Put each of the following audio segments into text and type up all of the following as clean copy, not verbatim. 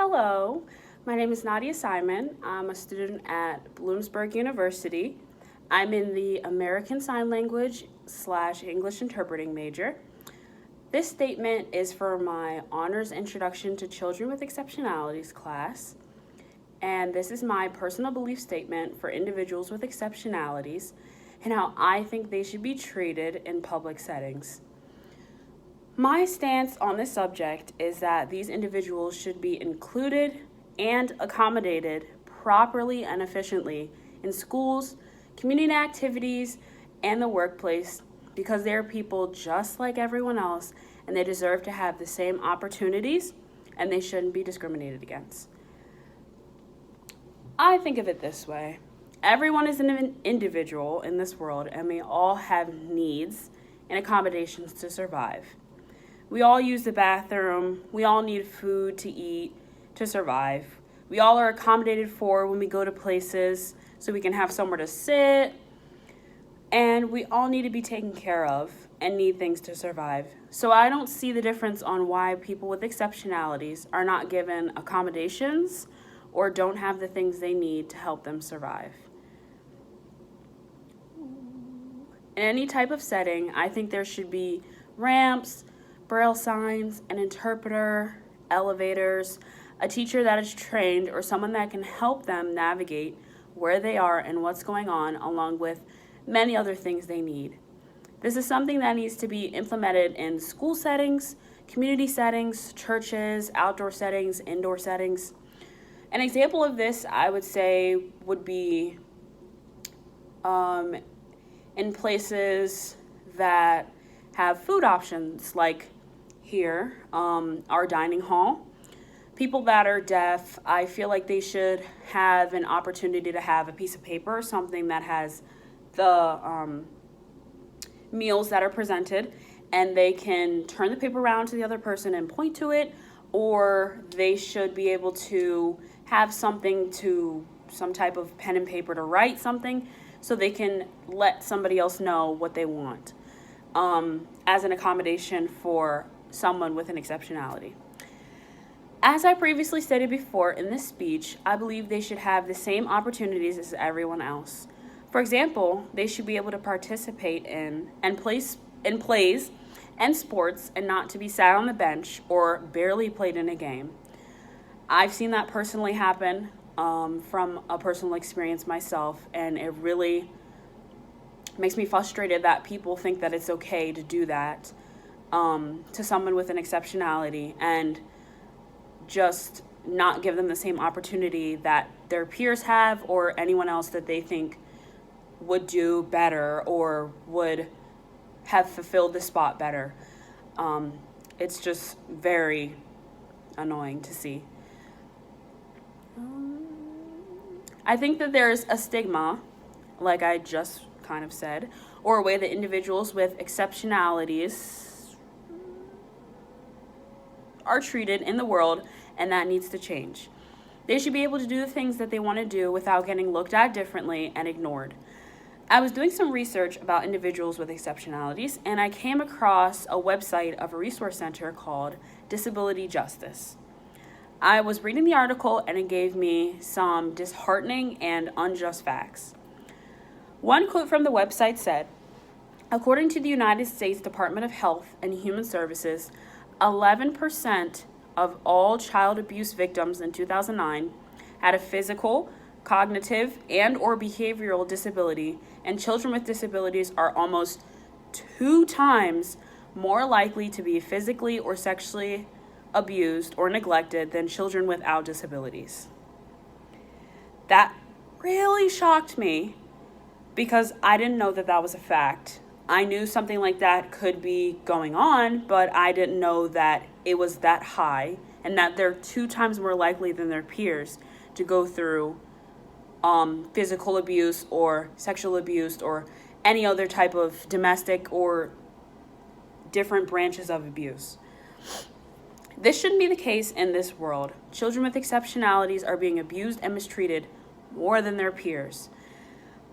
Hello, my name is Nadia Simon. I'm a student at Bloomsburg University. I'm in the American Sign Language / English Interpreting major. This statement is for my Honors Introduction to Children with Exceptionalities class. And this is my personal belief statement for individuals with exceptionalities and how I think they should be treated in public settings. My stance on this subject is that these individuals should be included and accommodated properly and efficiently in schools, community activities, and the workplace because they're people just like everyone else and they deserve to have the same opportunities and they shouldn't be discriminated against. I think of it this way. Everyone is an individual in this world and we all have needs and accommodations to survive. We all use the bathroom. We all need food to eat to survive. We all are accommodated for when we go to places so we can have somewhere to sit. And we all need to be taken care of and need things to survive. So I don't see the difference on why people with exceptionalities are not given accommodations or don't have the things they need to help them survive. In any type of setting, I think there should be ramps, braille signs, an interpreter, elevators, a teacher that is trained, or someone that can help them navigate where they are and what's going on, along with many other things they need. This is something that needs to be implemented in school settings, community settings, churches, outdoor settings, indoor settings. An example of this, I would say, would be in places that have food options, like here, our dining hall. People that are deaf, I feel like they should have an opportunity to have a piece of paper, something that has the meals that are presented, and they can turn the paper around to the other person and point to it, or they should be able to have some type of pen and paper to write something so they can let somebody else know what they want as an accommodation for someone with an exceptionality. As I previously stated before in this speech, I believe they should have the same opportunities as everyone else. For example, they should be able to participate in plays and sports and not to be sat on the bench or barely played in a game. I've seen that personally happen from a personal experience myself, and it really makes me frustrated that people think that it's okay to do that to someone with an exceptionality and just not give them the same opportunity that their peers have or anyone else that they think would do better or would have fulfilled the spot better. It's just very annoying to see. I think that there's a stigma, like I just kind of said, or a way that individuals with exceptionalities are treated in the world, and that needs to change. They should be able to do the things that they want to do without getting looked at differently and ignored. I was doing some research about individuals with exceptionalities, and I came across a website of a resource center called Disability Justice. I was reading the article, and it gave me some disheartening and unjust facts. One quote from the website said, according to the United States Department of Health and Human Services, 11% of all child abuse victims in 2009 had a physical, cognitive, and or behavioral disability, and children with disabilities are almost 2 times more likely to be physically or sexually abused or neglected than children without disabilities. That really shocked me because I didn't know that that was a fact. I knew something like that could be going on, but I didn't know that it was that high and that they're 2 times more likely than their peers to go through physical abuse or sexual abuse or any other type of domestic or different branches of abuse. This shouldn't be the case in this world. Children with exceptionalities are being abused and mistreated more than their peers.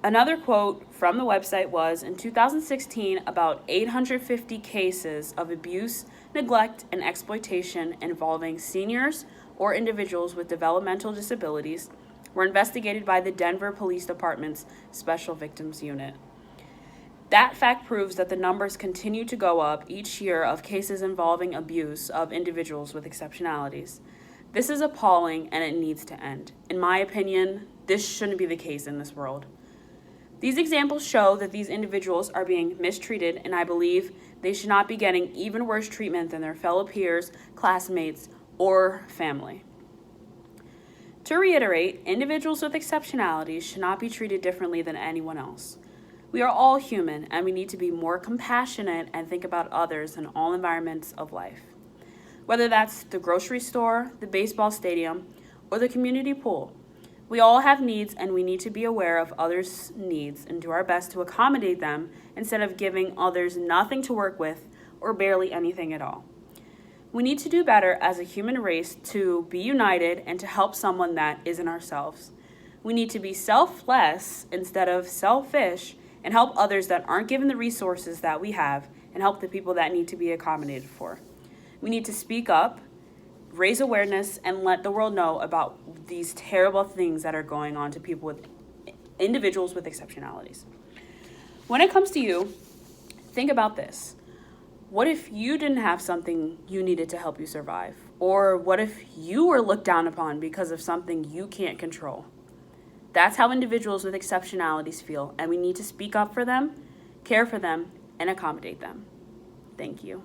Another quote from the website was, in 2016, about 850 cases of abuse, neglect, and exploitation involving seniors or individuals with developmental disabilities were investigated by the Denver Police Department's Special Victims Unit. That fact proves that the numbers continue to go up each year of cases involving abuse of individuals with exceptionalities. This is appalling and it needs to end. In my opinion, this shouldn't be the case in this world. These examples show that these individuals are being mistreated, and I believe they should not be getting even worse treatment than their fellow peers, classmates, or family. To reiterate, individuals with exceptionalities should not be treated differently than anyone else. We are all human, and we need to be more compassionate and think about others in all environments of life. Whether that's the grocery store, the baseball stadium, or the community pool, we all have needs, and we need to be aware of others' needs and do our best to accommodate them instead of giving others nothing to work with or barely anything at all. We need to do better as a human race to be united and to help someone that isn't ourselves. We need to be selfless instead of selfish and help others that aren't given the resources that we have and help the people that need to be accommodated for. We need to speak up, raise awareness, and let the world know about these terrible things that are going on to people with individuals with exceptionalities. When it comes to you, think about this. What if you didn't have something you needed to help you survive? Or what if you were looked down upon because of something you can't control? That's how individuals with exceptionalities feel, and we need to speak up for them, care for them, and accommodate them. Thank you.